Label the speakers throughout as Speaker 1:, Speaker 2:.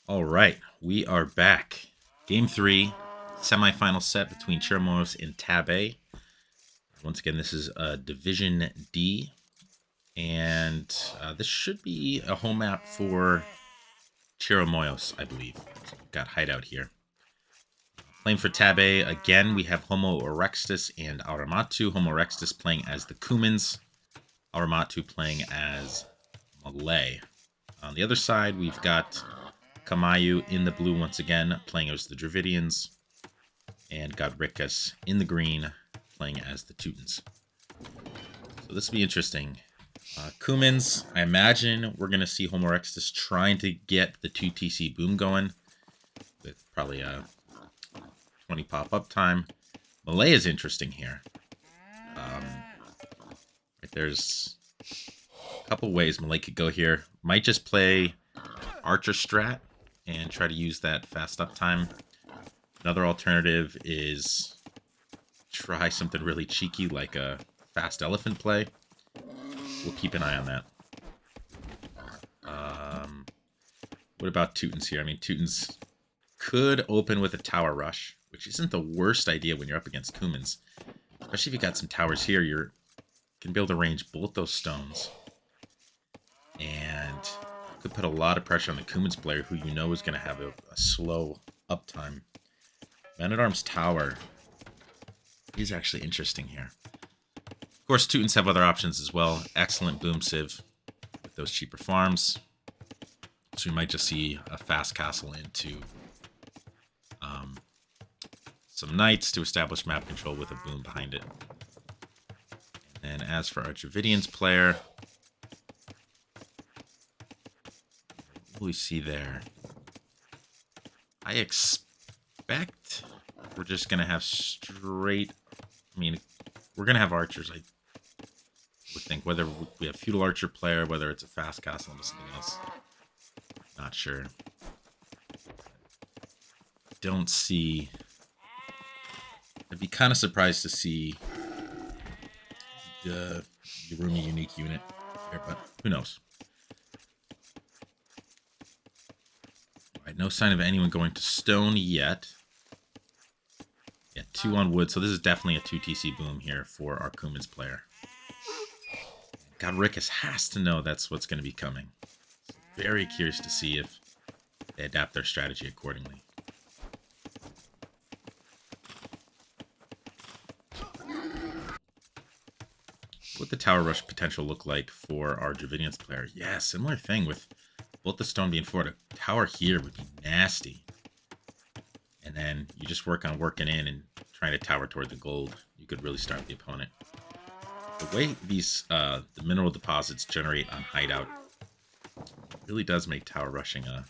Speaker 1: All right, we are back. Game 3, semifinal set between Chirimoyos and TabA. Once again, this is Division D, and this should be a home map for Chirimoyos, I believe. So we've got Hideout here. Playing for TabA, again, we have Homo erectus and Aramatu. Homo erectus playing as the Cumans, Aramatu playing as Malay. On the other side, we've got Kamayu in the blue once again, playing as the Dravidians, and Godricus in the green, playing as the Teutons. So this will be interesting. Cumans, I imagine we're going to see Homo erectus trying to get the 2TC boom going, with probably a 20 pop-up time. Malay is interesting here. There's a couple ways Malay could go here. Might just play Archer strat and try to use that fast up time. Another alternative is try something really cheeky like a fast elephant play. We'll keep an eye on that. What about Teutons here? I mean, Teutons could open with a tower rush, which isn't the worst idea when you're up against Cumans. Especially if you got some towers here, you're going to be able to range both those stones. And could put a lot of pressure on the Cumans player, who you know is going to have a slow uptime. Man-at-Arms Tower is actually interesting here. Of course, Teutons have other options as well. Excellent boom civ with those cheaper farms. So we might just see a fast castle into some knights to establish map control with a boom behind it. And then as for our Dravidians player, what do we see there? I expect we're just going to have straight... I mean, we're going to have archers, I would think. Whether we have feudal archer player, whether it's a fast castle or something else. Not sure. Don't see... I'd be kind of surprised to see the Yurumi unique unit here, but who knows? Alright, no sign of anyone going to stone yet. Yeah, 2 on wood, so this is definitely a 2TC boom here for our Cumans player. Godricus has to know that's what's going to be coming. Very curious to see if they adapt their strategy accordingly. What the tower rush potential look like for our Dravidians player? Yeah, similar thing with both the stone being forward. A tower here would be nasty. And then you just work on working in and trying to tower toward the gold. You could really start the opponent. The way these the mineral deposits generate on Hideout really does make tower rushing a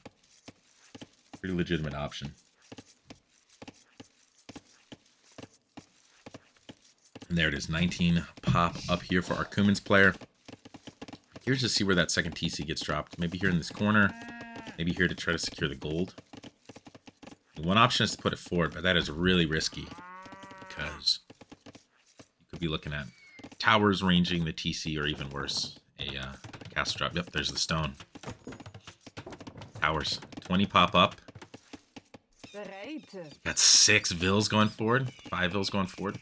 Speaker 1: pretty legitimate option. And there it is, 19 pop up here for our Cumans player. Here's to see where that second TC gets dropped. Maybe here in this corner. Maybe here to try to secure the gold. One option is to put it forward, but that is really risky. Because you could be looking at towers ranging the TC, or even worse, a castle drop. Yep, there's the stone. Towers. 20 pop up. Got 6 vills going forward. 5 vills going forward.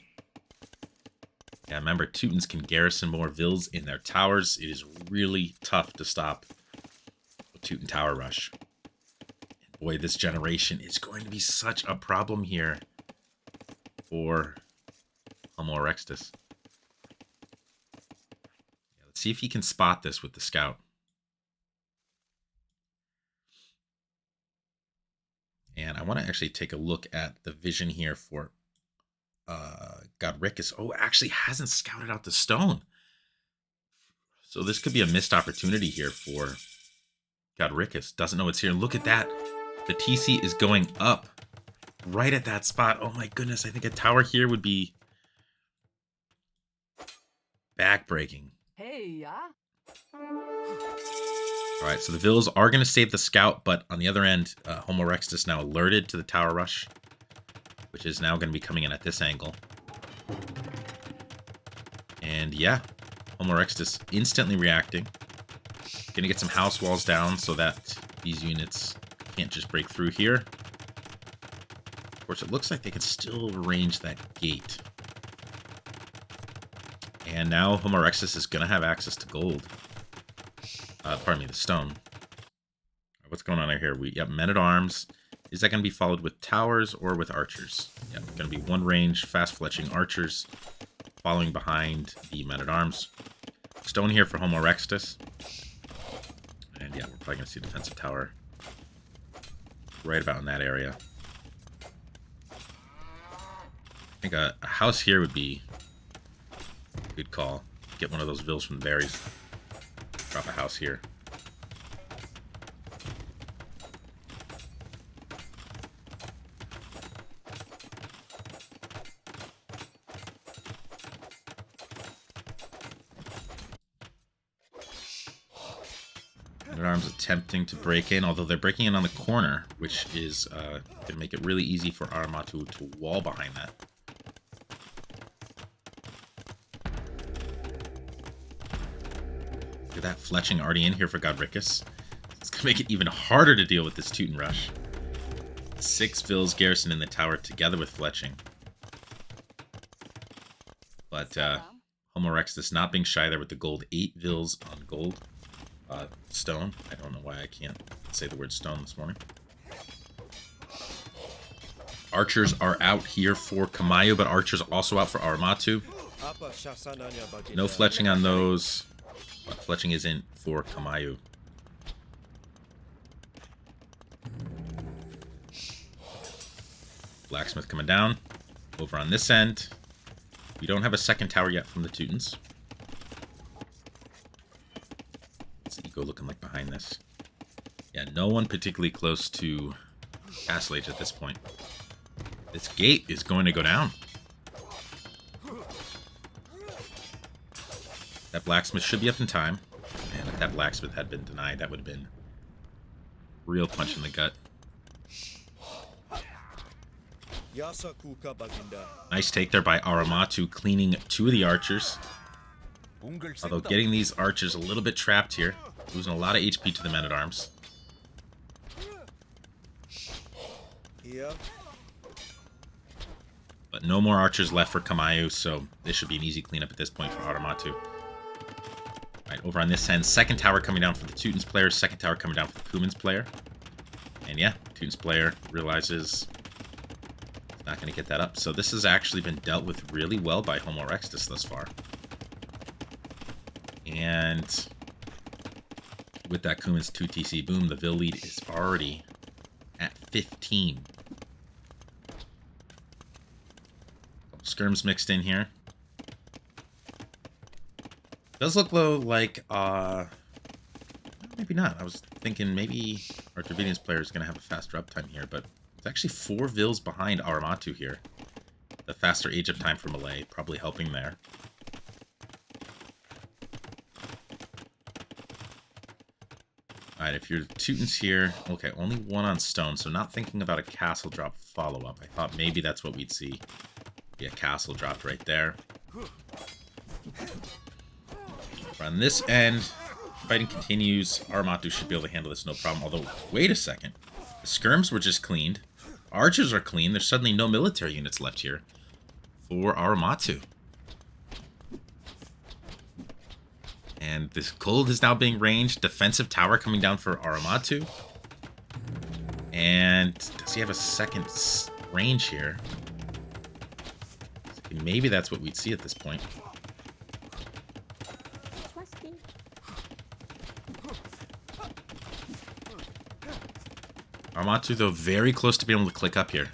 Speaker 1: Yeah, remember, Teutons can garrison more vills in their towers. It is really tough to stop a Teuton tower rush. And boy, this generation is going to be such a problem here for Homo erectus. Yeah, let's see if he can spot this with the scout. And I want to actually take a look at the vision here for Godricus. Oh, actually hasn't scouted out the stone. So this could be a missed opportunity here for Godricus. Doesn't know it's here. Look at that. The TC is going up right at that spot. Oh my goodness. I think a tower here would be backbreaking.
Speaker 2: Hey, yeah.
Speaker 1: All right, so the villas are going to save the scout, but on the other end, Homo erectus is now alerted to the tower rush, which is now going to be coming in at this angle. And yeah, Homo erectus instantly reacting. Going to get some house walls down so that these units can't just break through here. Of course, it looks like they can still range that gate. And now Homorexis is going to have access to gold. Pardon me, the stone. What's going on here? We have men-at-arms. Is that going to be followed with towers or with archers? Yeah, going to be one range, fast-fletching archers following behind the men-at-arms. Stone here for Homorexis. And yeah, we're probably going to see a defensive tower right about in that area. I think a house here would be a good call. Get one of those vills from the berries. Drop a house here. Men-at-arms attempting to break in, although they're breaking in on the corner, which is going to make it really easy for Aramatu to wall behind that. Look at that fletching already in here for Godricus. It's going to make it even harder to deal with this Teuton rush. 6 vills garrison in the tower together with fletching. But Homorexis not being shy there with the gold. 8 vills on gold. Stone. I don't know why I can't say the word stone this morning. Archers are out here for Kamayo, but archers also out for Aramatu. No fletching on those. But fletching isn't for Kamayo. Blacksmith coming down. Over on this end. We don't have a second tower yet from the Teutons. Go looking like behind this. Yeah, no one particularly close to Castle Age at this point. This gate is going to go down. That blacksmith should be up in time. And if that blacksmith had been denied, that would have been a real punch in the gut. Nice take there by Aramatu, cleaning 2 of the archers. Although getting these archers a little bit trapped here. Losing a lot of HP to the men-at-arms. But no more archers left for Kamayo, so this should be an easy cleanup at this point for Aramatu. Alright, over on this end, second tower coming down for the Teutons player, second tower coming down for the Cuman's player. And yeah, Teutons player realizes he's not going to get that up. So this has actually been dealt with really well by Homorexis thus far. And with that Cuman's 2 TC boom, the Vill lead is already at 15. Skirms mixed in here. Does look though like maybe not. I was thinking maybe our Dravidian's player is going to have a faster uptime here, but it's actually 4 vills behind Aramatu here. The faster age of time for Malay, probably helping there. Alright, if you're Teutons here, okay, only 1 on stone, so not thinking about a castle drop follow-up. I thought maybe that's what we'd see. Be a castle dropped right there. On this end, fighting continues. Aramatu should be able to handle this no problem, although, wait a second. The skirms were just cleaned. Archers are clean. There's suddenly no military units left here for Aramatu. And this gold is now being ranged. Defensive tower coming down for Aramatu. And does he have a second range here? Maybe that's what we'd see at this point. Aramatu, though, very close to being able to click up here.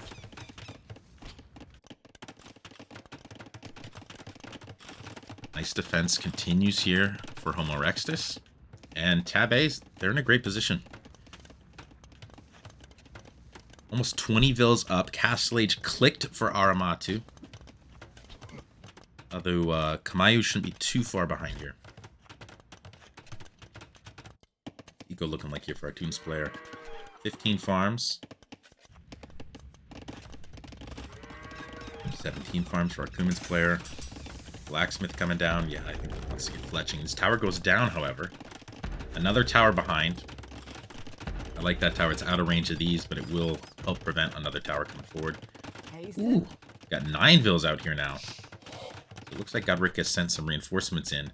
Speaker 1: Nice defense continues here for Homorexis. And TabA, they're in a great position. Almost 20 vills up. Castle Age clicked for Aramatu. Although Kamayo shouldn't be too far behind here. Eco looking like here for our Teutons player. 15 farms. 17 farms for our Cuman's player. Blacksmith coming down. Yeah, I think he wants to get fletching. This tower goes down, however. Another tower behind. I like that tower. It's out of range of these, but it will help prevent another tower coming forward. Ooh, got 9 vills out here now. So it looks like Godric has sent some reinforcements in.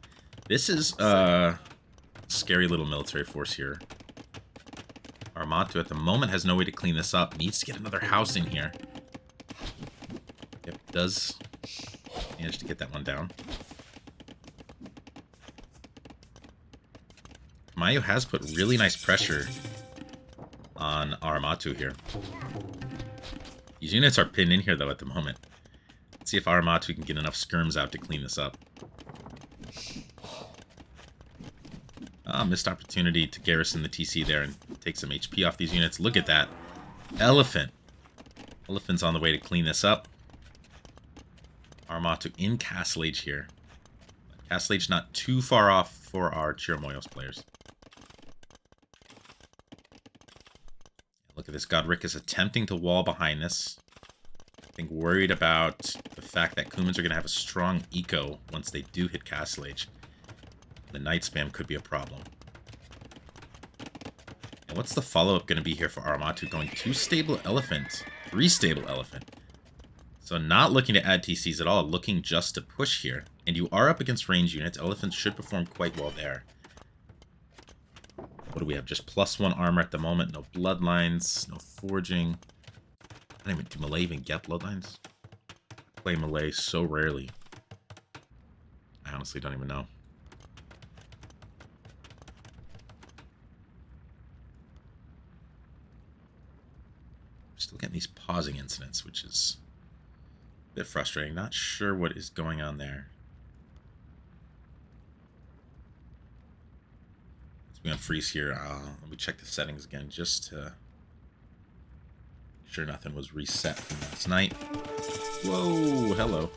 Speaker 1: This is a scary little military force here. Armatu at the moment has no way to clean this up. Needs to get another house in here. Yep, does manage to get that one down. Mayu has put really nice pressure on Aramatu here. These units are pinned in here, though, at the moment. Let's see if Aramatu can get enough skirms out to clean this up. Missed opportunity to garrison the TC there and take some HP off these units. Look at that. Elephant. Elephant's on the way to clean this up. Aramatu in Castle Age here. Castle Age not too far off for our Chirimoyos players. Look at this. Godric is attempting to wall behind this. I think worried about the fact that Kumans are going to have a strong eco once they do hit Castle Age. The night spam could be a problem. And what's the follow-up going to be here for Aramatu? Going 2 stable elephant, 3 stable elephant. So not looking to add TCs at all, looking just to push here. And you are up against range units. Elephants should perform quite well there. What do we have? Just +1 armor at the moment. No bloodlines, no forging. I don't even, do Malay even get bloodlines? I play Malay so rarely. I honestly don't even know. Still getting these pausing incidents, which is a bit frustrating. Not sure what is going on there. Let's be on freeze here. Let me check the settings again just to make sure nothing was reset from last night. Whoa, hello.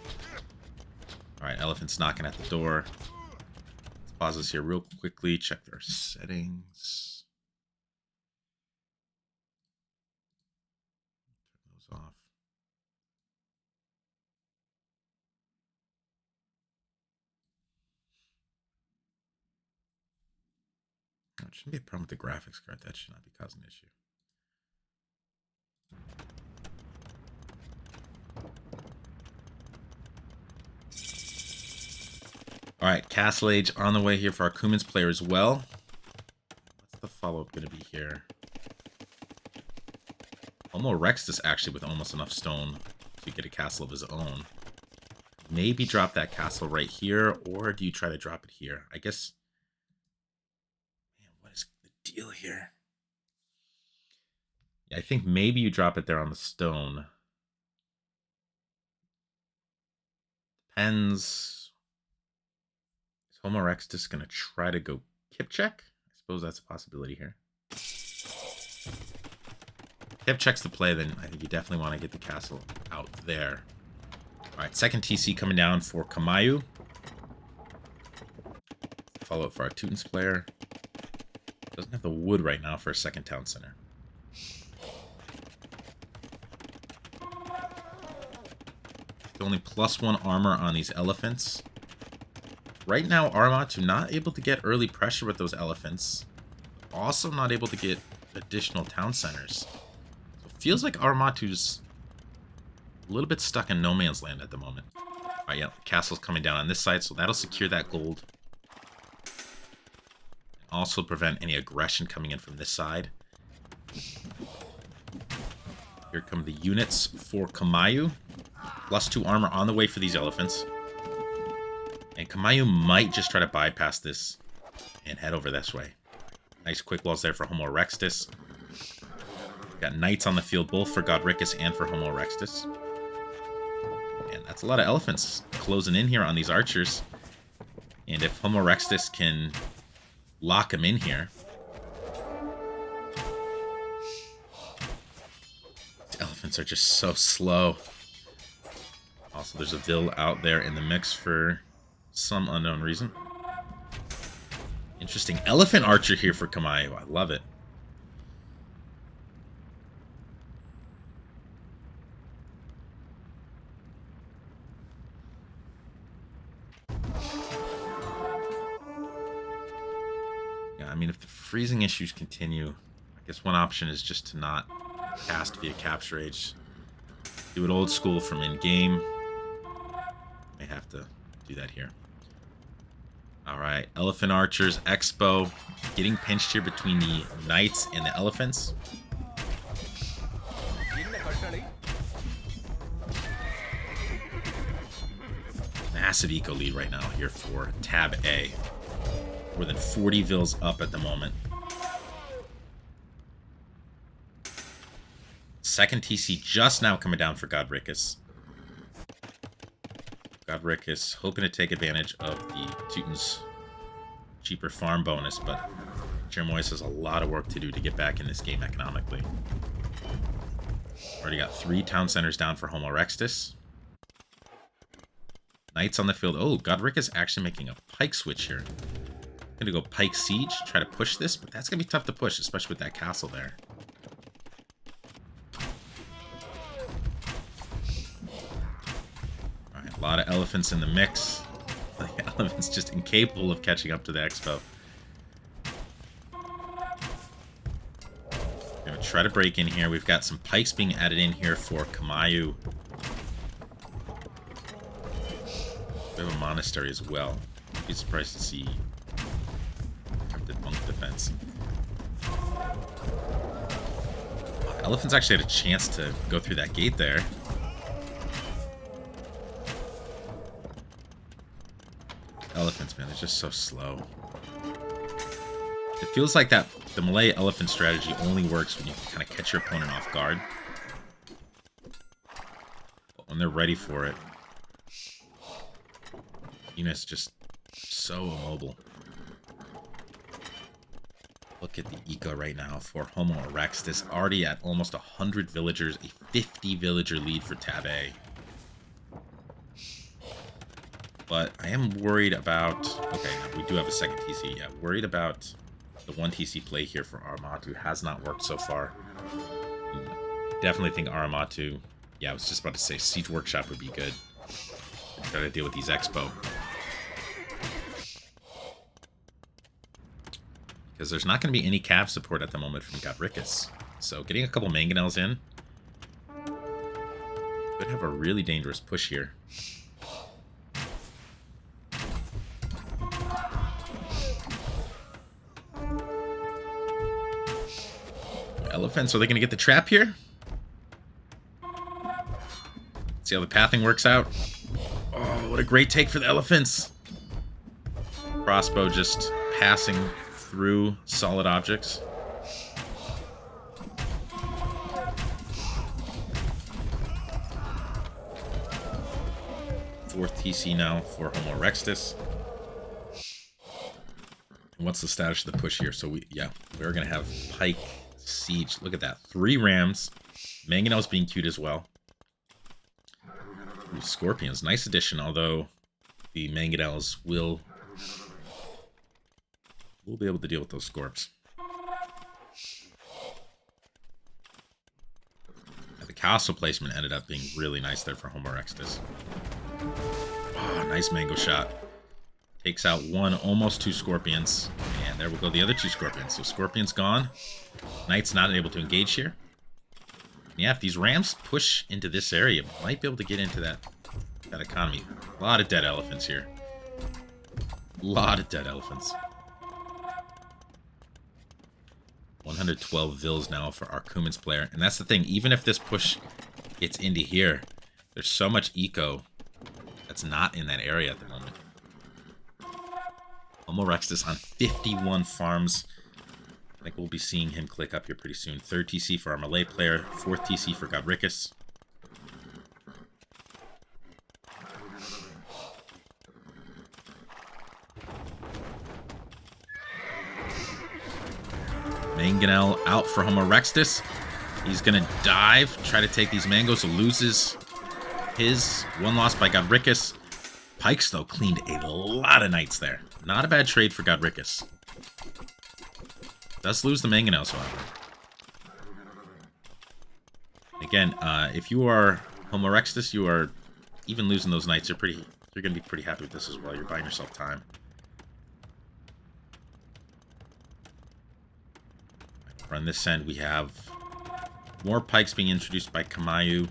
Speaker 1: Alright, elephant's knocking at the door. Let's pause this here real quickly, check their settings. Off. Oh, it shouldn't be a problem with the graphics card. That should not be causing an issue. All right, Castle Age on the way here for our Kumans player as well. What's the follow-up going to be here? Homo Rextus actually with almost enough stone to get a castle of his own. Maybe drop that castle right here, or do you try to drop it here? I guess... Man, what is the deal here? Yeah, I think maybe you drop it there on the stone. Depends. Is Homo Rextus going to try to go kip check? I suppose that's a possibility here. If checks the play, then I think you definitely want to get the castle out there. Alright, second TC coming down for Kamayu. Follow up for our Teutons player. Doesn't have the wood right now for a second town center. Only +1 armor on these elephants. Right now, Aramatu not able to get early pressure with those elephants. Also not able to get additional town centers. Feels like Aramatu's a little bit stuck in no man's land at the moment. Alright, yeah, castle's coming down on this side, so that'll secure that gold. Also prevent any aggression coming in from this side. Here come the units for Kamayu. +2 armor on the way for these elephants. And Kamayu might just try to bypass this and head over this way. Nice quick walls there for Homo Rextus. Got knights on the field, both for Godricus and for Homo Rextus. And that's a lot of elephants closing in here on these archers. And if Homo Rextus can lock him in here... The elephants are just so slow. Also, there's a Vil out there in the mix for some unknown reason. Interesting. Elephant archer here for Kamayu. I love it. I mean, if the freezing issues continue, I guess one option is just to not cast via Capture Age. Do it old school from in-game. May have to do that here. Alright, Elephant Archers, Expo. Getting pinched here between the Knights and the Elephants. Massive eco lead right now here for TabA. More than 40 Vils up at the moment. Second TC just now coming down for Godricus. Godricus hoping to take advantage of the Teuton's cheaper farm bonus, but Chirimoyos has a lot of work to do to get back in this game economically. Already got 3 town centers down for Homo Rextus. Knights on the field. Oh, Godricus actually making a pike switch here. Gonna go pike siege, try to push this, but that's gonna be tough to push, especially with that castle there. Alright, a lot of elephants in the mix. The elephants just incapable of catching up to the Expo. Gonna try to break in here. We've got some pikes being added in here for Kamayu. We have a monastery as well. I'd be surprised to see attempted monk defense. Elephants actually had a chance to go through that gate there. Elephants, man, they're just so slow. It feels like that the melee elephant strategy only works when you kind of catch your opponent off guard. But when they're ready for it, Enos just so immobile. Look at the eco right now for Homo Erectus. Already at almost 100 villagers. A 50 villager lead for TabA. But I am worried about... Okay, we do have a second TC. Yeah, worried about the one TC play here for Aramatu. Has not worked so far. Definitely think Aramatu... Yeah, I was just about to say Siege Workshop would be good. Try to deal with these Expo. Because there's not going to be any cav support at the moment from Godricus. So getting a couple mangonels in could have a really dangerous push here. Elephants, are they going to get the trap here? See how the pathing works out. Oh, what a great take for the elephants. Crossbow just passing through solid objects. Fourth TC now for Homo Rextus. And what's the status of the push here? So we're gonna have Pike Siege. Look at that. 3 rams. Mangonel's being queued as well. Ooh, Scorpions, nice addition, although the Mangonels will be able to deal with those Scorps. And the castle placement ended up being really nice there for Homo Rextus. Oh, nice mango shot. Takes out one, almost 2 Scorpions. And there will go the other 2 Scorpions. So Scorpion's gone. Knight's not able to engage here. Yeah, if these rams push into this area, might be able to get into that economy. A lot of dead elephants here. A lot of dead elephants. 112 Vils now for our Cumin's player. And that's the thing, even if this push gets into here, there's so much eco that's not in that area at the moment. Homo Rextus on 51 farms. I think we'll be seeing him click up here pretty soon. 3rd TC for our Malay player. 4th TC for Godricus. Mangonel out for Homo Rextus. He's going to dive, try to take these mangoes, so loses his. 1 loss by Godricus. Pikes, though, cleaned a lot of knights there. Not a bad trade for Godricus. Does lose the mangonels, however. Again, if you are Homo Rextus, you are even losing those knights. You're going to be pretty happy with this as well. You're buying yourself time. On this end, we have more pikes being introduced by Kamayu.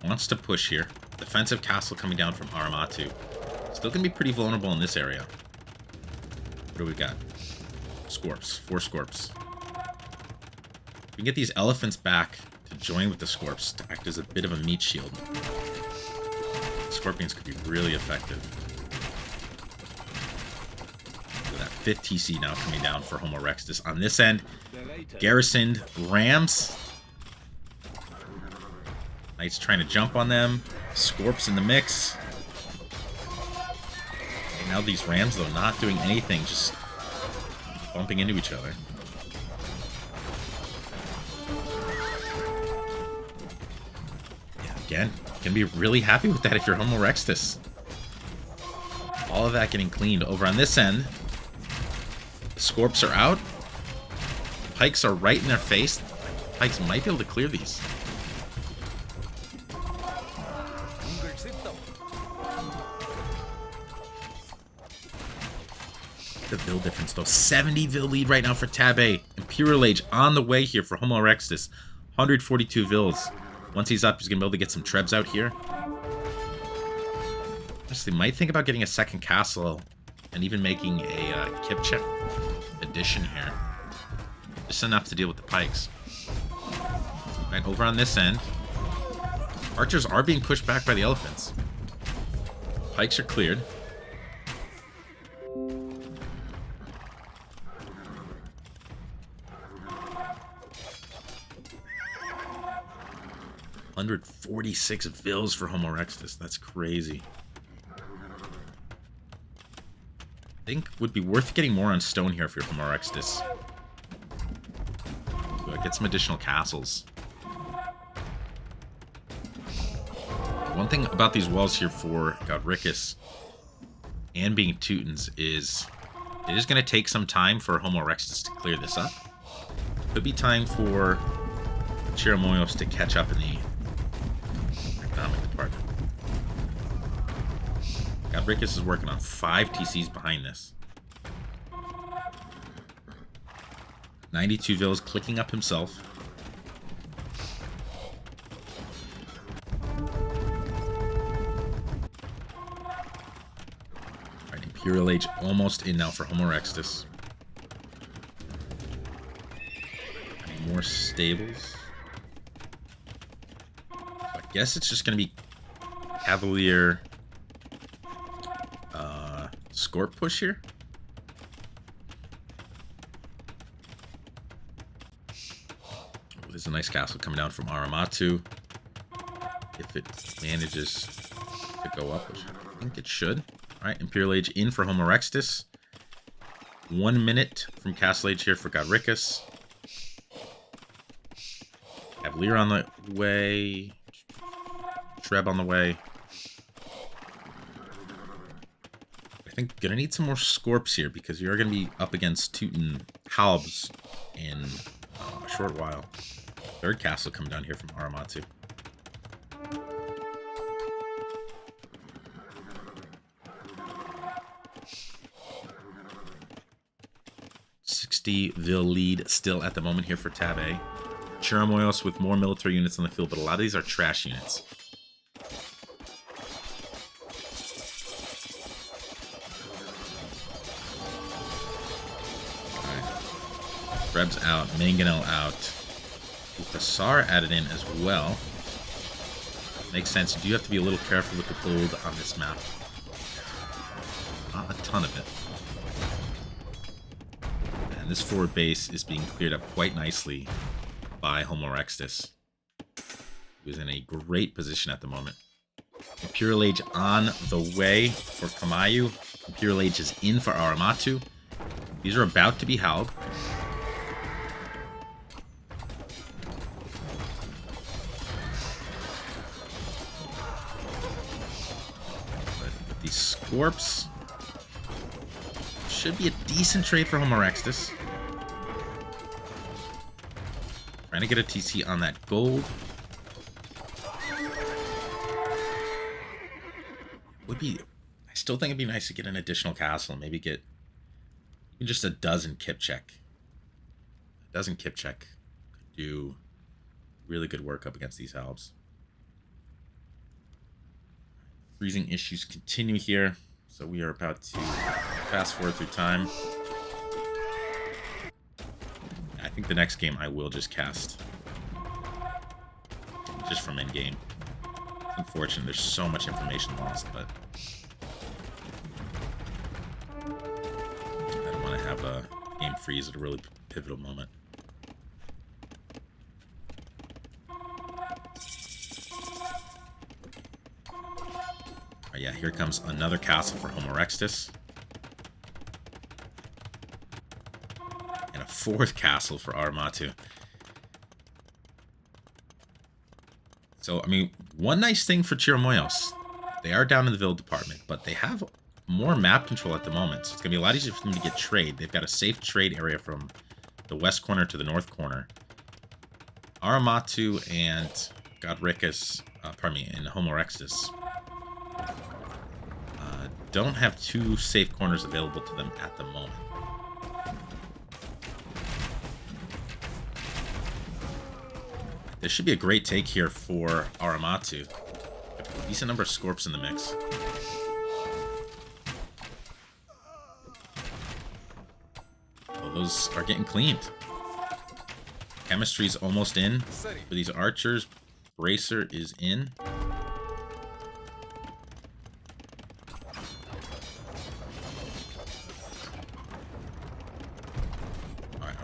Speaker 1: Wants to push here. Defensive castle coming down from Aramatu. Still going to be pretty vulnerable in this area. What do we got? Scorps. 4 Scorps. We can get these elephants back to join with the Scorps to act as a bit of a meat shield. Scorpions could be really effective. Look at that 5th TC now coming down for Homo Rextus. On this end, garrisoned Rams. Knights trying to jump on them. Scorps in the mix. And now these Rams, though, not doing anything, just bumping into each other. Yeah, again, you can be really happy with that if you're Homo Rextus. All of that getting cleaned. Over on this end, the Scorps are out. Pikes are right in their face. Pikes might be able to clear these. The Vil difference, though. 70 Vil lead right now for TabA. Imperial Age on the way here for Homo Rextus. 142 Vils. Once he's up, he's going to be able to get some Trebs out here. Honestly, might think about getting a second castle and even making a Kipchak addition here. Just enough to deal with the pikes. Right, over on this end, archers are being pushed back by the elephants. Pikes are cleared. $146 Vils for Homo Rextus. That's crazy. I think would be worth getting more on stone here if you're Homo Rextus. Get some additional castles. One thing about these walls here for Godricus and being Teutons is it is going to take some time for Homo Rextus to clear this up. Could be time for Chirimoyos to catch up in the economic department. Godricus is working on 5 TCs behind this. 92 Vils clicking up himself. Alright, Imperial Age almost in now for Homo Rextus. More stables. I guess it's just going to be Cavalier Scorp push here. There's a nice castle coming down from Aramatu. If it manages to go up, which I think it should. Alright, Imperial Age in for Homo Rextus. 1 minute from Castle Age here for Godricus. Cavalier on the way. Treb on the way. I think gonna need some more Scorps here because you're gonna be up against Teuton Halbs in a short while. 3rd castle coming down here from Aramatu. $60 Vil lead still at the moment here for TabA. Chirimoyos with more military units on the field, but a lot of these are trash units. Alright. Reb's out, Mangonel out. Basar added in as well. Makes sense. You do have to be a little careful with the gold on this map. Not a ton of it. And this forward base is being cleared up quite nicely by Homo Rextus, who is in a great position at the moment. Imperial Age on the way for Kamayu. Imperial Age is in for Aramatu. These are about to be held. But these Scorps should be a decent trade for Homo Rextus. Trying to get a TC on that gold. Would be, I still think it'd be nice to get an additional castle and maybe get even just a dozen Kipchak doesn't kip check, could do really good work up against these halbs. Freezing issues continue here, so we are about to fast forward through time. I think the next game I will just cast just from in-game. It's unfortunate, there's so much information lost, but I don't want to have a game freeze at a really pivotal moment. Yeah, here comes another castle for Homorextus. And a fourth castle for Aramatu. So, I mean, one nice thing for Chirimoyos, they are down in the Ville department, but they have more map control at the moment. So it's going to be a lot easier for them to get trade. They've got a safe trade area from the west corner to the north corner. Aramatu and Godricus, and Homorextus don't have two safe corners available to them at the moment. This should be a great take here for Aramatu. A decent number of Scorps in the mix. Well, those are getting cleaned. Chemistry's almost in for these archers. Bracer is in.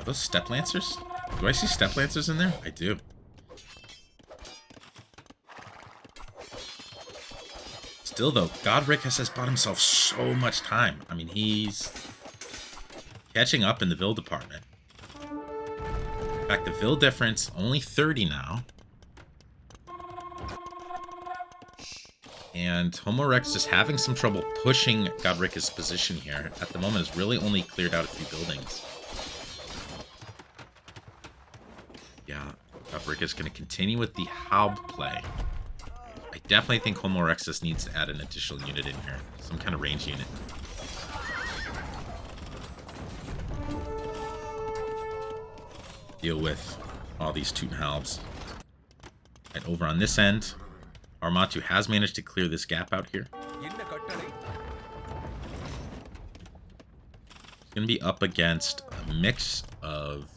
Speaker 1: Those Step Lancers? Do I see Step Lancers in there? I do. Still, though, Godricus has bought himself so much time. I mean, he's catching up in the Ville department. In fact, the Ville difference, only 30 now. And Homorex is having some trouble pushing Godricus' position here. At the moment, it's really only cleared out a few buildings. Yeah, Godricus is going to continue with the Halb play. I definitely think Homorexus needs to add an additional unit in here. Some kind of range unit. Deal with all these Teuton Halbs. And over on this end, Aramatu has managed to clear this gap out here. He's going to be up against a mix of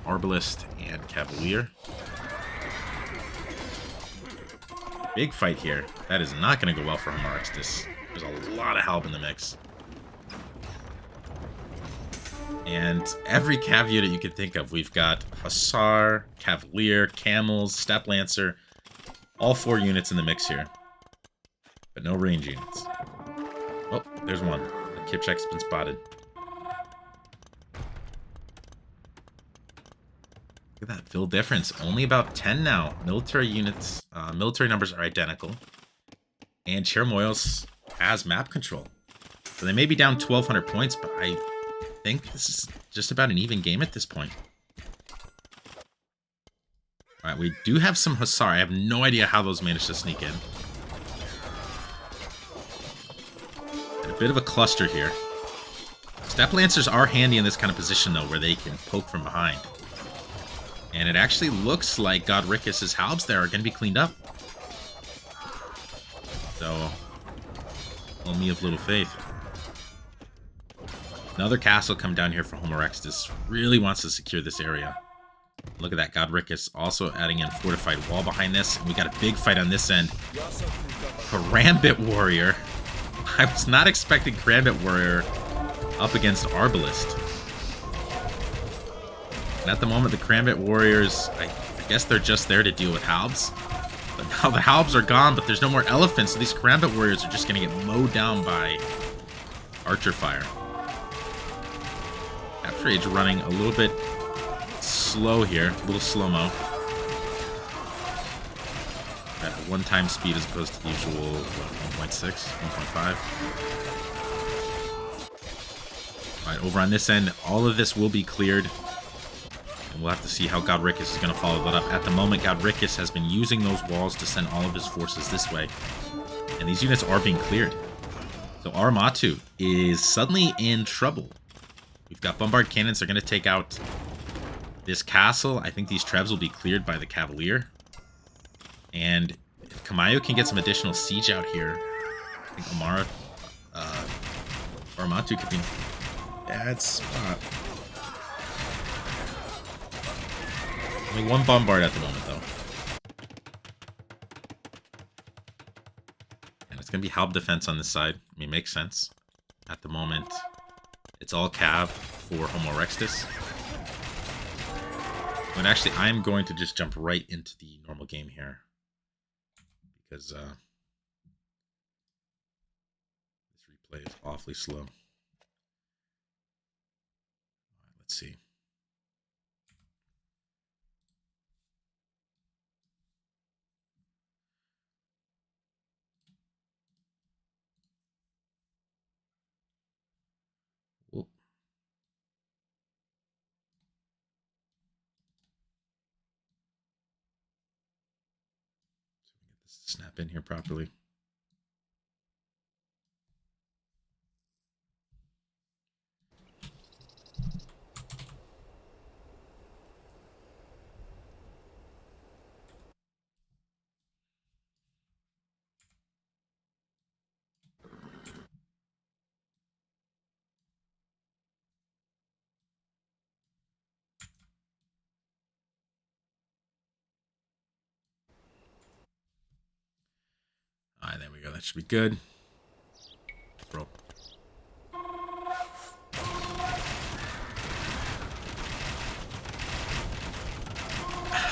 Speaker 1: Arbalist and Cavalier. Big fight here. That is not going to go well for Homorextus. There's a lot of Halb in the mix. And every cav unit you can think of. We've got Hussar, Cavalier, Camels, Step Lancer. All 4 units in the mix here. But no range units. Oh, there's one. The Kipchek's been spotted. Look at that Ville difference. Only about 10 now. Military units, military numbers are identical. And Chirimoyos has map control. So they may be down 1,200 points, but I think this is just about an even game at this point. Alright, we do have some Hussar. I have no idea how those managed to sneak in. And a bit of a cluster here. Step Lancers are handy in this kind of position, though, where they can poke from behind. And it actually looks like Godricus' Halbs there are going to be cleaned up. So, hold me of little faith. Another castle come down here for Homorextus. Really wants to secure this area. Look at that, Godricus also adding in fortified wall behind this. And we got a big fight on this end. Karambit Warrior. I was not expecting Karambit Warrior up against Arbalist. And at the moment, the Karambit Warriors, I guess they're just there to deal with Halbs. But now the Halbs are gone, but there's no more elephants, so these Karambit Warriors are just going to get mowed down by Archer Fire. Capture Age running a little bit slow here, a little slow-mo. At 1x speed as opposed to the usual, what, 1.6, 1.5. Alright, over on this end, all of this will be cleared. And we'll have to see how Godricus is going to follow that up. At the moment, Godricus has been using those walls to send all of his forces this way. And these units are being cleared. So Aramatu is suddenly in trouble. We've got bombard cannons. They're going to take out this castle. I think these trebs will be cleared by the cavalier. And if Kamayo can get some additional siege out here, I think Aramatu could be in a bad spot. Only one bombard at the moment, though. And it's going to be Halb defense on this side. I mean, makes sense. At the moment, it's all cav for Homo Rextus. But actually, I'm going to just jump right into the normal game here. Because this replay is awfully slow. Let's see. Whoop. So we get this to snap in here properly. All right, there we go. That should be good. Roll.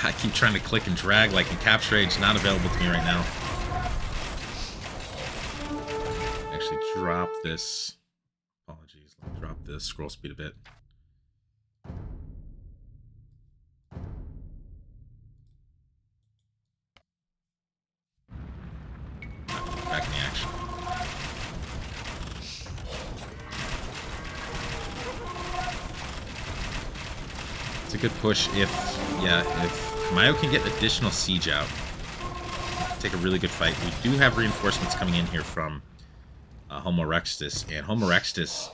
Speaker 1: I keep trying to click and drag like in Capture Age. Not available to me right now. Actually, drop this. Apologies. Let me drop this scroll speed a bit. Back in the action. It's a good push if Kamayo can get additional siege out. Take a really good fight. We do have reinforcements coming in here from Homo Rextus, and Homo Rextus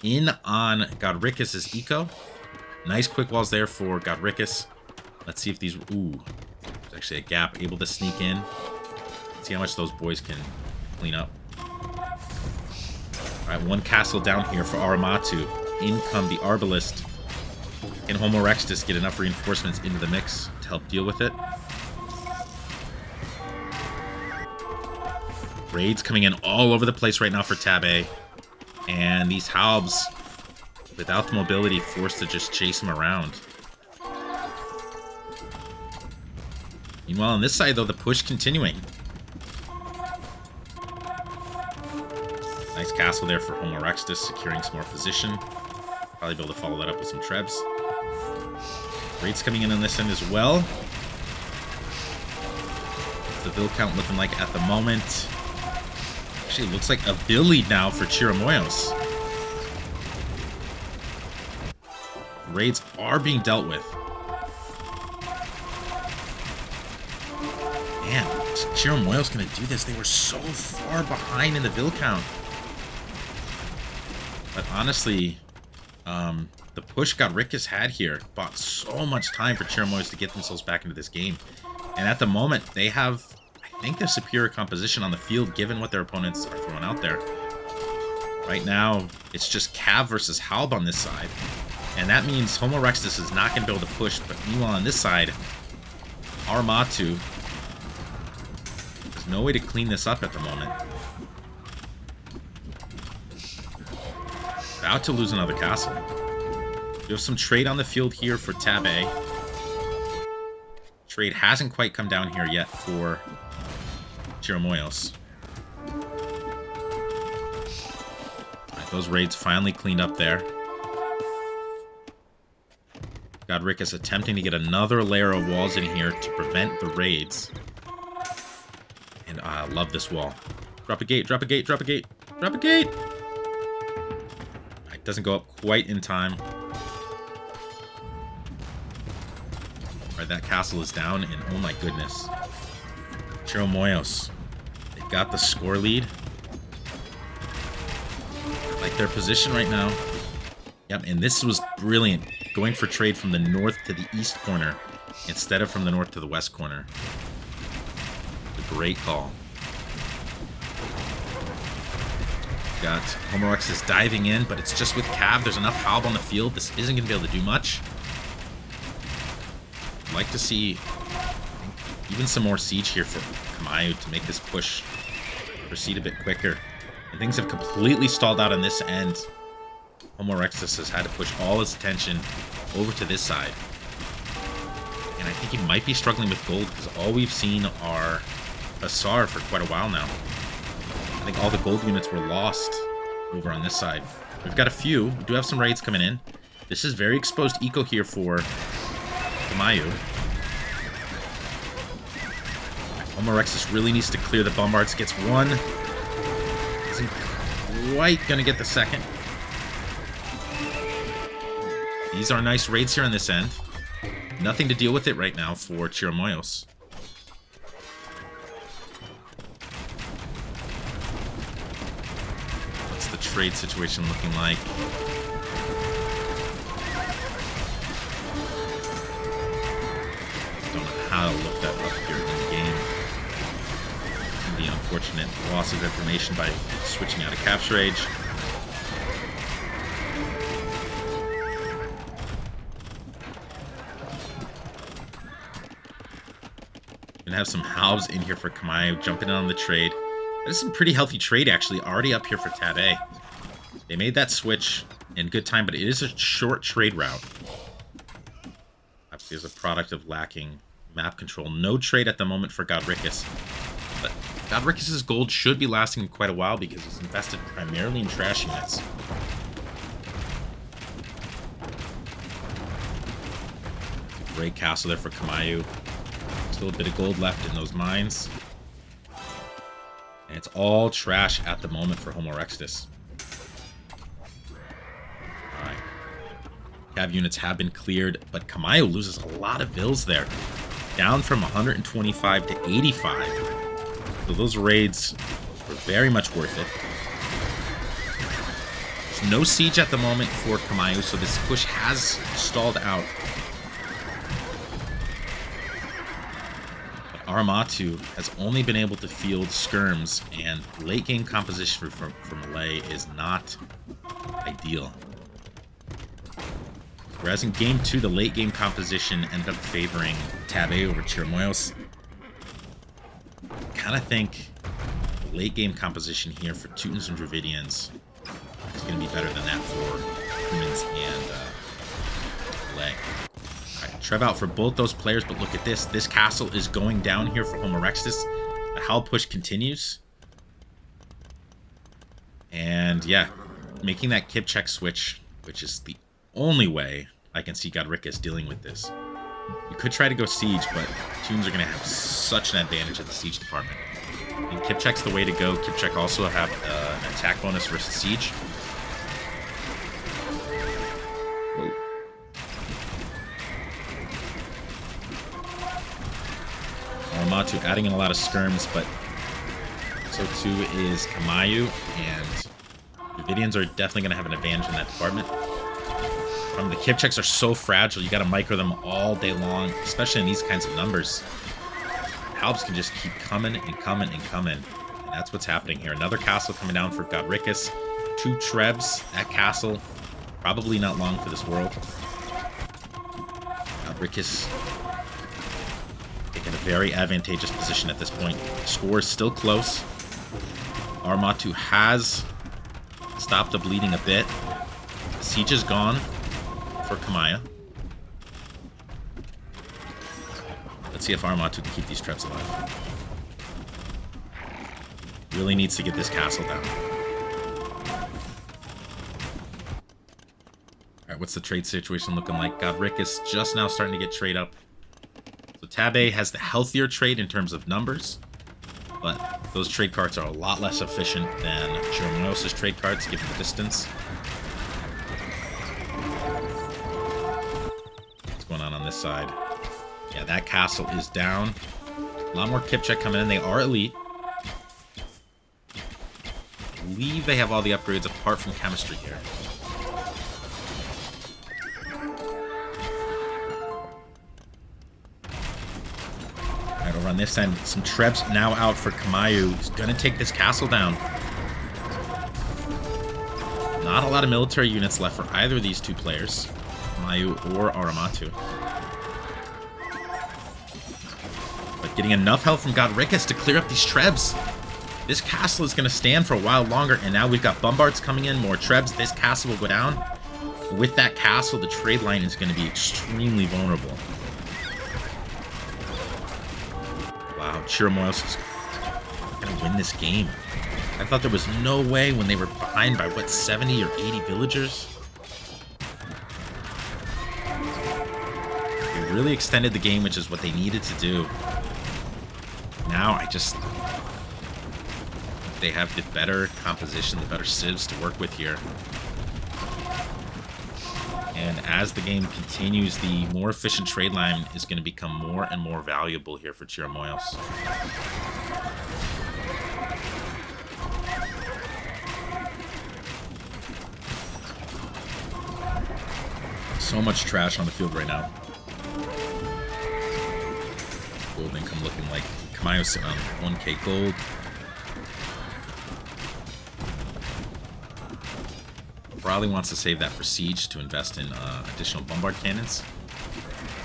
Speaker 1: in on Godricus' eco. Nice quick walls there for Godricus. Let's see if these... Ooh, there's actually a gap. Able to sneak in. See how much those boys can clean up. Alright, one castle down here for Aramatu. In come the Arbalist. Can Homo Rextus get enough reinforcements into the mix to help deal with it? Raids coming in all over the place right now for TabA. And these Halbs, without the mobility, forced to just chase him around. Meanwhile, on this side, though, the push continuing. Nice castle there for Homo Rextus, securing some more position. Probably be able to follow that up with some trebs. Raids coming in on this end as well. What's the Vil count looking like at the moment? Actually, it looks like a Vil lead now for Chirimoyos. Raids are being dealt with. Man, Chirimoyos gonna do this. They were so far behind in the Vil count. But honestly, the push Godricus had here bought so much time for Chirimoyos to get themselves back into this game. And at the moment, they have, I think, the superior composition on the field, given what their opponents are throwing out there. Right now, it's just Cav versus Halb on this side. And that means Homo Rextus is not going to be able to push. But meanwhile, on this side, Aramatu, there's no way to clean this up at the moment. About to lose another castle. We have some trade on the field here for TabA. Trade hasn't quite come down here yet for Chirimoyos. Alright, those raids finally cleaned up there. Godricus attempting to get another layer of walls in here to prevent the raids. And I love this wall. Drop a gate, drop a gate, drop a gate, drop a gate! It doesn't go up quite in time. Alright, that castle is down, and oh my goodness. Chirimoyos. They've got the score lead. I like their position right now. Yep, and this was brilliant. Going for trade from the north to the east corner instead of from the north to the west corner. A great call. Got Homerexis diving in, but it's just with Cav. There's enough Halb on the field. This isn't going to be able to do much. I'd like to see even some more siege here for Kamayu to make this push proceed a bit quicker. And things have completely stalled out on this end. Homerexis has had to push all his attention over to this side. And I think he might be struggling with gold because all we've seen are Asar for quite a while now. I think all the gold units were lost over on this side. We've got a few. We do have some raids coming in. This is very exposed eco here for Kamayu. Homerexis really needs to clear the bombards. Gets one. Isn't quite going to get the second. These are nice raids here on this end. Nothing to deal with it right now for Chirimoyos. What's the trade situation looking like? Don't know how to look that up here in the game. The unfortunate loss of information by switching out of Capture Age. Gonna have some halves in here for Kamayu, jumping in on the trade. That is some pretty healthy trade, actually, already up here for TabA. They made that switch in good time, but it is a short trade route. Obviously, as a product of lacking map control. No trade at the moment for Godricus. But Godricus' gold should be lasting quite a while because he's invested primarily in trash units. Great castle there for Kamayu. Still a bit of gold left in those mines. And it's all trash at the moment for Homerexis. Alright. Cav units have been cleared, but Kamayu loses a lot of vills there. Down from 125 to 85. So those raids were very much worth it. There's no siege at the moment for Kamayu, so this push has stalled out. Aramatu has only been able to field skirms, and late game composition from Malay is not ideal. Whereas in game 2, the late game composition ended up favoring TabA over Chirimoyos. Kind of think the late game composition here for Teutons and Dravidians is going to be better than that for humans and Malay. Trev out for both those players, but look at this. This castle is going down here for Homerexis. The Hal push continues. And yeah, making that Kip check switch, which is the only way I can see Godricus dealing with this. You could try to go siege, but Toons are going to have such an advantage at the siege department. And Kip check's the way to go. Kip check also have an attack bonus versus siege. Aramatu adding in a lot of skirms, but so too is Kamayu, and Dravidians are definitely going to have an advantage in that department. The Kip checks are so fragile, you got to micro them all day long, especially in these kinds of numbers. Halbs can just keep coming and coming and coming, and that's what's happening here. Another castle coming down for Godricus. 2 Trebs at castle, probably not long for this world. Godricus in a very advantageous position at this point. The score is still close. Aramatu has stopped the bleeding a bit. The siege is gone for Kamayu. Let's see if Aramatu can keep these traps alive. Really needs to get this castle down. Alright, what's the trade situation looking like? Godricus just now starting to get trade up. TabA has the healthier trade in terms of numbers, but those trade cards are a lot less efficient than Chirimoyos' trade cards, given the distance. What's going on this side? Yeah, that castle is down. A lot more Kipchak coming in. They are elite. I believe they have all the upgrades apart from chemistry here. Over on this end, some Trebs now out for Chirimoyos. He's going to take this castle down. Not a lot of military units left for either of these two players, Chirimoyos or Aramatu. But getting enough help from Godricus to clear up these Trebs. This castle is going to stand for a while longer, and now we've got Bombards coming in, more Trebs. This castle will go down. With that castle, the trade line is going to be extremely vulnerable. Wow, Chirimoyos is going to win this game. I thought there was no way when they were behind by, what, 70 or 80 villagers? They really extended the game, which is what they needed to do. Now, they have the better composition, the better civs to work with here. And as the game continues, the more efficient trade line is going to become more and more valuable here for Chirimoyos. So much trash on the field right now. Gold income looking like Chirimoyos sitting on 1k gold. Probably wants to save that for siege to invest in additional bombard cannons.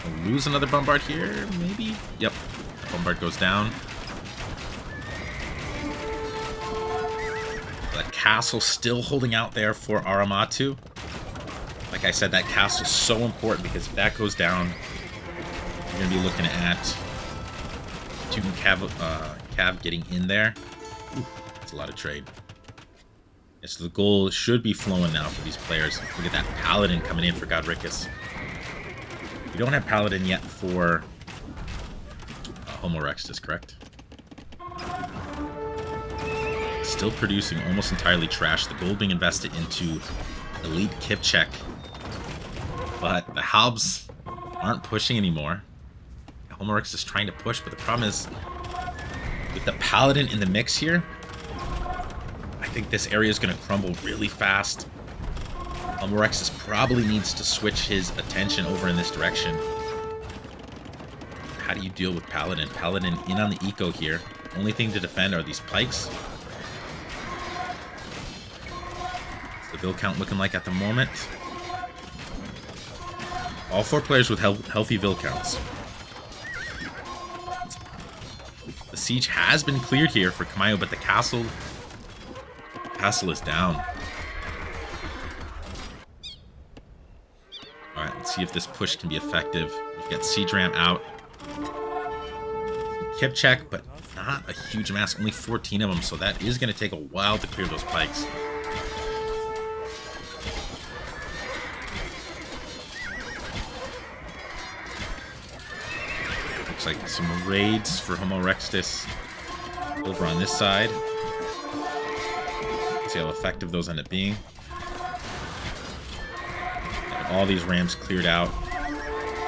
Speaker 1: We'll lose another bombard here, maybe? Yep, the bombard goes down. The castle still holding out there for Aramatu. Like I said, that castle is so important because if that goes down, you're going to be looking at Teuton Cav getting in there. Ooh, that's a lot of trade. Yeah, so the goal should be flowing now for these players. Look at that Paladin coming in for Godricus. We don't have Paladin yet for Homo Rextus, correct? Still producing almost entirely trash. The gold being invested into Elite Kipchek. But the Halbs aren't pushing anymore. Homo Rextus is trying to push, but the problem is with the Paladin in the mix here, I think this area is going to crumble really fast. Homo Rextus probably needs to switch his attention over in this direction. How do you deal with Paladin? Paladin in on the eco here. Only thing to defend are these pikes. What's the build count looking like at the moment? All four players with healthy build counts. The siege has been cleared here for Chirimoyos, but the castle is down. Alright, let's see if this push can be effective. We've got Siege Ram out. Kipchek, but not a huge mass. Only 14 of them, so that is going to take a while to clear those pikes. Looks like some raids for Homo Rextus over on this side. See how effective those end up being. All these rams cleared out.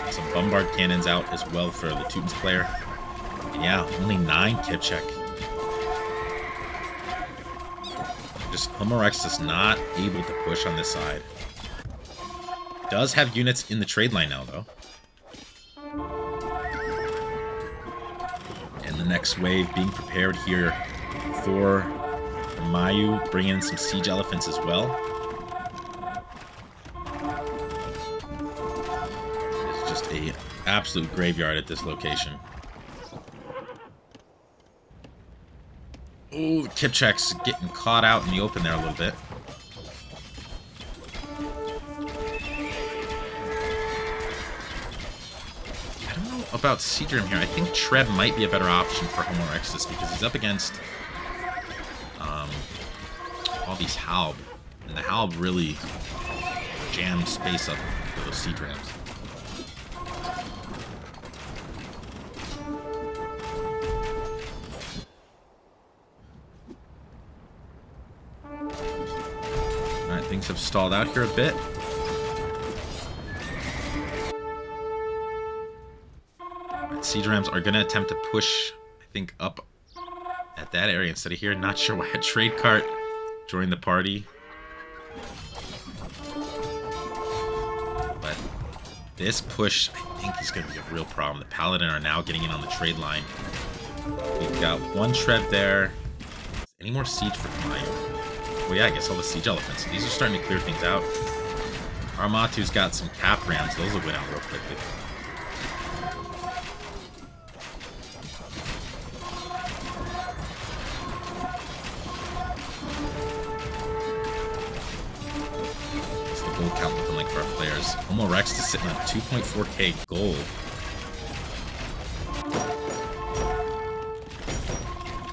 Speaker 1: Some bombard cannons out as well for the Teutons player. And yeah, only 9 Kipchek. Just Homo Rextus not able to push on this side. Does have units in the trade line now, though. And the next wave being prepared here for Mayu, bringing in some siege elephants as well. It's just an absolute graveyard at this location. Oh, Kipchek's getting caught out in the open there a little bit. I don't know about Seedrim here. I think Treb might be a better option for Homo Rextus because he's up against all these Halb, and the Halb really jammed space up for those siege rams. Alright, things have stalled out here a bit. Right, siege rams are going to attempt to push, I think, up at that area instead of here. Not sure why a trade cart joined the party. But This push, I think, is going to be a real problem. The Paladin are now getting in on the trade line. We've got one Trev there. Any more siege for Chirimoyos? Well, yeah, I guess all the siege elephants. These are starting to clear things out. Armatu's got some cap rams. Those will go down real quickly. What's the gold count looking like for our players? Homo Rex is sitting on 2.4k gold.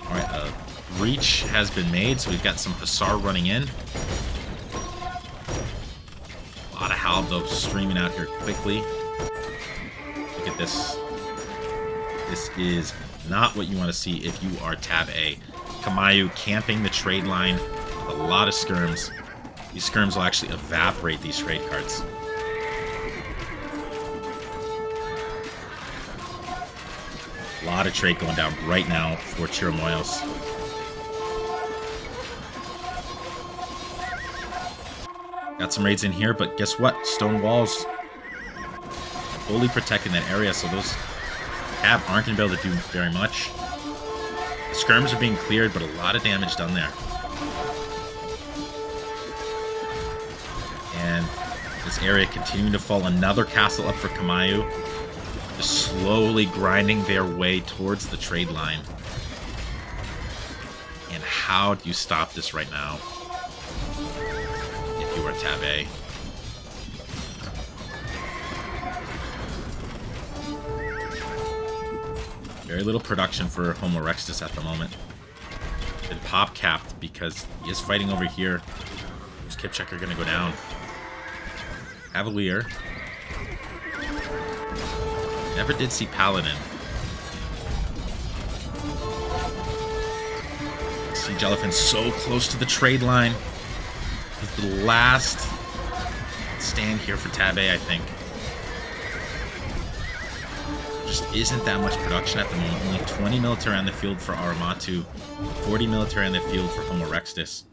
Speaker 1: Alright, breach has been made, so we've got some Hussar running in. A lot of Halb, though, streaming out here quickly. Look at this. This is not what you want to see if you are TabA. Chirimoyos camping the trade line with a lot of skirms. These skirms will actually evaporate these trade cards. A lot of trade going down right now for Chirimoyos. Got some raids in here, but guess what? Stone walls fully protecting that area, so those Tab aren't going to be able to do very much. The skirms are being cleared, but a lot of damage done there. And this area continuing to fall. Another castle up for Chirimoyos. Just slowly grinding their way towards the trade line. And how do you stop this right now? If you are TabA. Very little production for Homo Rextus at the moment. Been pop capped because he is fighting over here. Those Kipchak are going to go down. Cavalier. Never did see Paladin. Siege Elephant so close to the trade line. It's the last stand here for TabA, I think. Just isn't that much production at the moment. Only 20 military on the field for Armatu, 40 military on the field for Homo Rextus.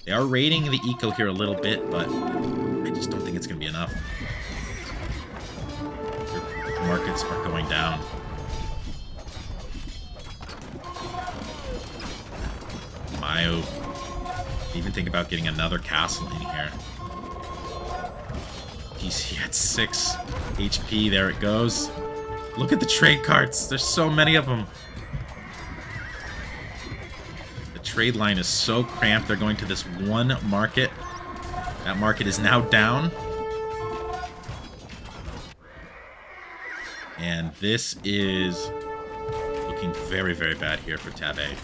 Speaker 1: They are raiding the eco here a little bit, but I just don't think it's going to be enough. The markets are going down. Mayo, even think about getting another castle in here. DC at 6 HP, there it goes. Look at the trade carts. There's so many of them. The trade line is so cramped. They're going to this one market. That market is now down. And this is looking very, very bad here for TabA.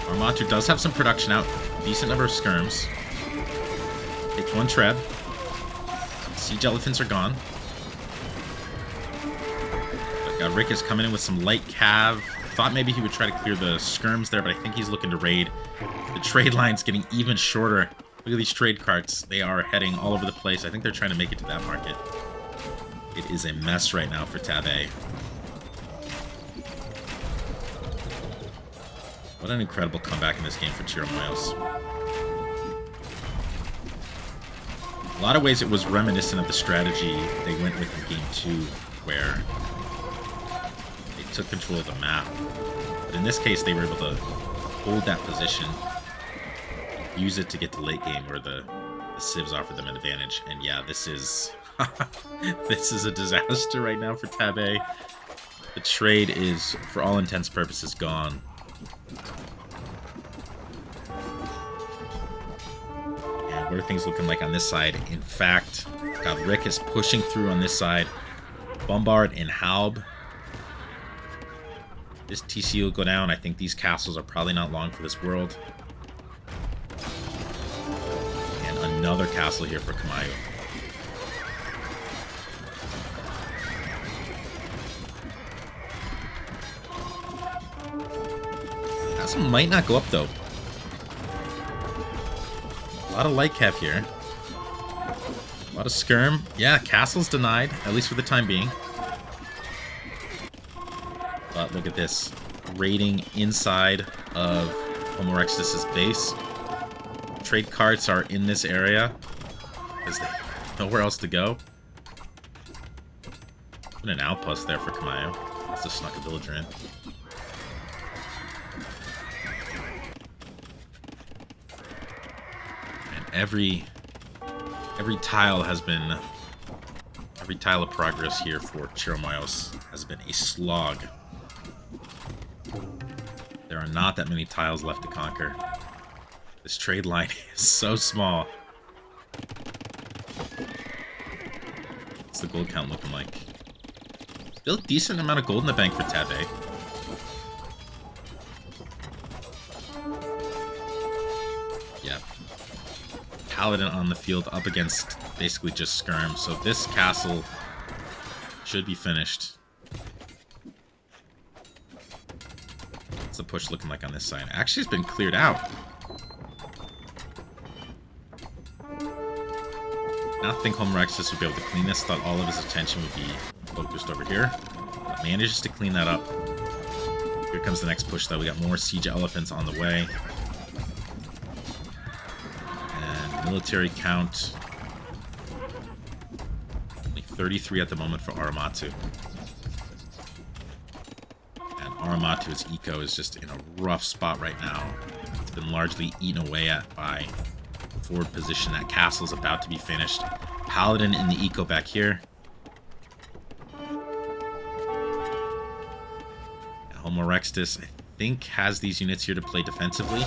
Speaker 1: Armatu does have some production out. Decent number of skirms. Takes one Treb. Siege Elephants are gone. But Rick is coming in with some light cav. Thought maybe he would try to clear the skirms there, but I think he's looking to raid. The trade line's getting even shorter. Look at these trade carts. They are heading all over the place. I think they're trying to make it to that market. It is a mess right now for TabA. What an incredible comeback in this game for Chirimoyos. A lot of ways it was reminiscent of the strategy they went with in Game 2, where they took control of the map. But in this case, they were able to hold that position, use it to get to late game where the civs offered them an advantage. And yeah, this is this is a disaster right now for TabA. The trade is, for all intents and purposes, gone. And what are things looking like on this side? In fact, Rick is pushing through on this side. Bombard and Halb. This TC will go down. I think these castles are probably not long for this world. And another castle here for Chirimoyos. Castle might not go up, though. A lot of light cav here. A lot of skirm. Yeah, castle's denied, at least for the time being. But look at this. Raiding inside of Homo Rextus' base. trade carts are in this area because there's nowhere else to go. Put an outpost there for Chirimoyos. Must have snuck a villager in. And every tile has been... Every tile of progress here for Chirimoyos has been a slog. There are not that many tiles left to conquer. This trade line is so small. What's the gold count looking like? Still a decent amount of gold in the bank for TabA. Yeah. Paladin on the field up against basically just skirm. So this castle should be finished. What's the push looking like on this side? Actually, it's been cleared out. I don't think Homerexus would be able to clean this. Thought all of his attention would be focused over here. But manages to clean that up. Here comes the next push, though. We got more siege elephants on the way. And military count. Only 33 at the moment for Aramatu. And Aramatu's eco is just in a rough spot right now. It's been largely eaten away at by forward position. That castle's about to be finished. Paladin in the eco back here. Homerexus, I think, has these units here to play defensively,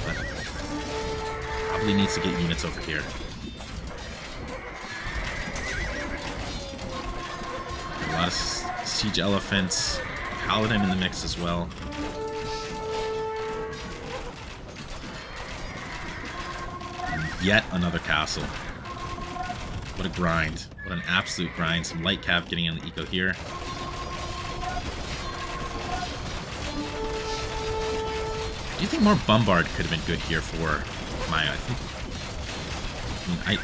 Speaker 1: but probably needs to get units over here. A lot of siege elephants. Paladin in the mix as well. Yet another castle. What a grind. What an absolute grind. Some light cav getting in the eco here. Do you think more bombard could have been good here for Maya? I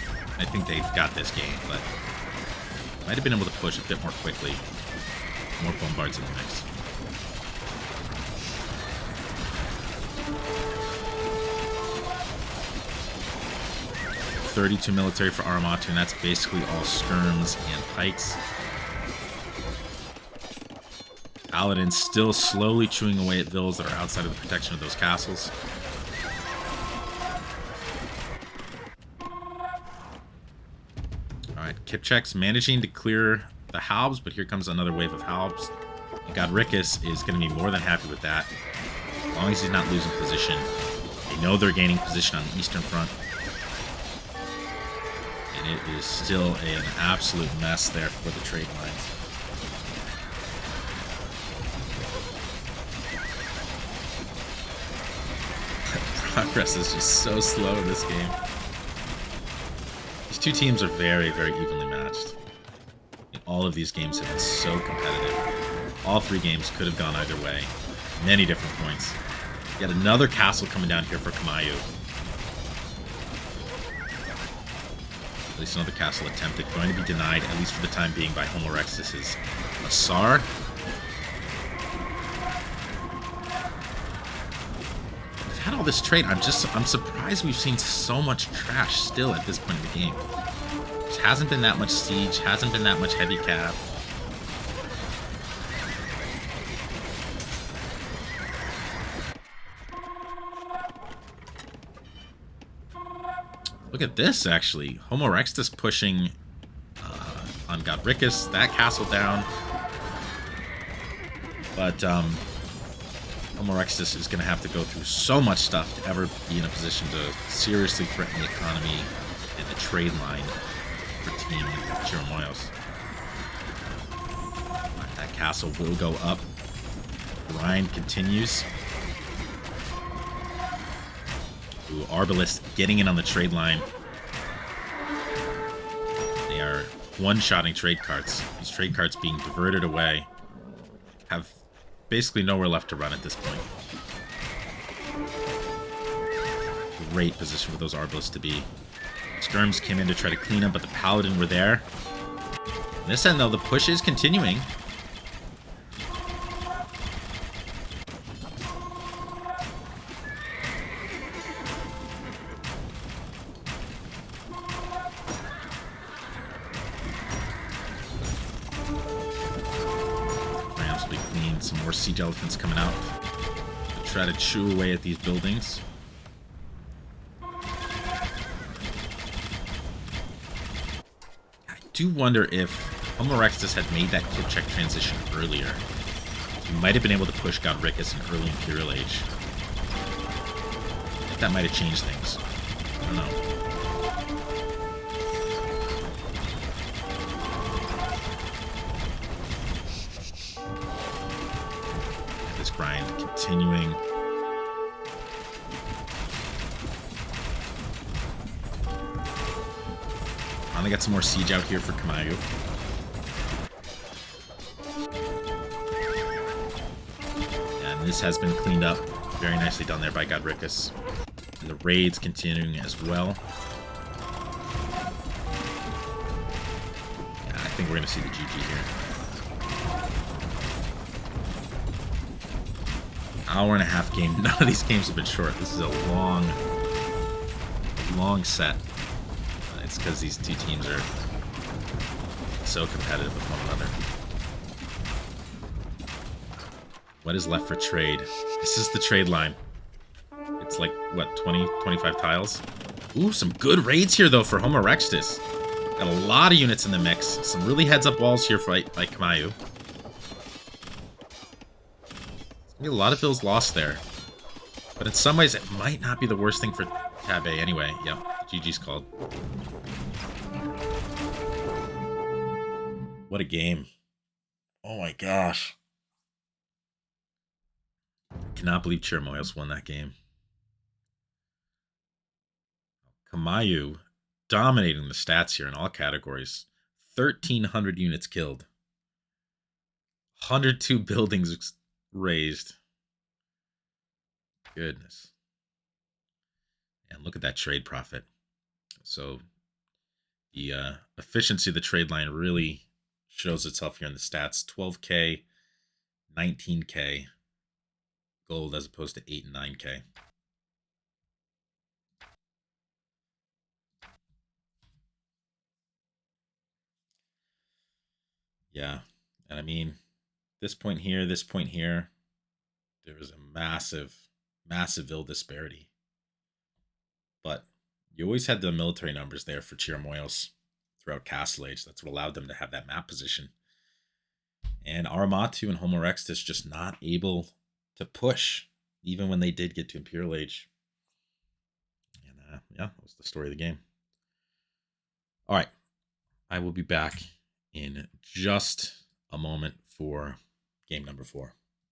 Speaker 1: think they've got this game, but might have been able to push a bit more quickly. More bombards in the mix. .32 military for Aramatu, and that's basically all skirms and pikes. Paladin still slowly chewing away at villas that are outside of the protection of those castles. Alright, Kipchak's managing to clear the Halbs, but here comes another wave of Halbs. And Godricus is going to be more than happy with that, as long as he's not losing position. They know they're gaining position on the eastern front. And it is still an absolute mess there for the trade lines. Progress is just so slow in this game. These two teams are very, very evenly matched. All of these games have been so competitive. All three games could have gone either way. Many different points. Yet another castle coming down here for Chirimoyos. At least another castle attempted. Going to be denied, at least for the time being, by Homerexus' Asar. We've had all this trade. I'm surprised we've seen so much trash still at this point in the game. There hasn't been that much siege, hasn't been that much heavy cav. Look at this, actually. Homerexus pushing on Godricus. That castle down. But Homerexus is going to have to go through so much stuff to ever be in a position to seriously threaten the economy and the trade line for Team Chirimoyos. Right, that castle will go up. Grind continues. Ooh, Arbalest getting in on the trade line. They are one-shotting trade carts. These trade carts being diverted away. Have basically nowhere left to run at this point. Great position for those Arbalists to be. Skirms came in to try to clean them, but the Paladin were there. On this end, though, the push is continuing. some more siege elephants coming out to try to chew away at these buildings. I do wonder if Homo erectus had made that kit check transition earlier. He might have been able to push Godricus in early Imperial Age. I think that might have changed things. I don't know. This grind continuing. Finally got some more siege out here for Kamayu. And this has been cleaned up very nicely done there by Godricus. And the raids continuing as well. Yeah, I think we're going to see the GG here. Hour and a half game. None of these games have been short. This is a long set. It's because these two teams are so competitive with one another. What is left for trade? This is the trade line. It's like, what, 20, 25 tiles? Ooh, some good raids here, though, for Homo erectus. Got a lot of units in the mix. Some really heads-up walls here by Kamayu. A lot of vills lost there. But in some ways, it might not be the worst thing for TabA anyway. Yep, GG's called. What a game. Oh my gosh. I cannot believe Chirimoyos won that game. Kamayu dominating the stats here in all categories. 1,300 units killed. 102 buildings raised. Goodness. And look at that trade profit. So the efficiency of the trade line really shows itself here in the stats. 12k, 19k gold as opposed to 8 and 9k. Yeah, and I mean, this point here, there was a massive ill disparity. But you always had the military numbers there for Chirimoyos throughout Castle Age. That's what allowed them to have that map position. And Aramatu and Homo erectus just not able to push, even when they did get to Imperial Age. And yeah, that was the story of the game. All right, I will be back in just a moment for game number 4.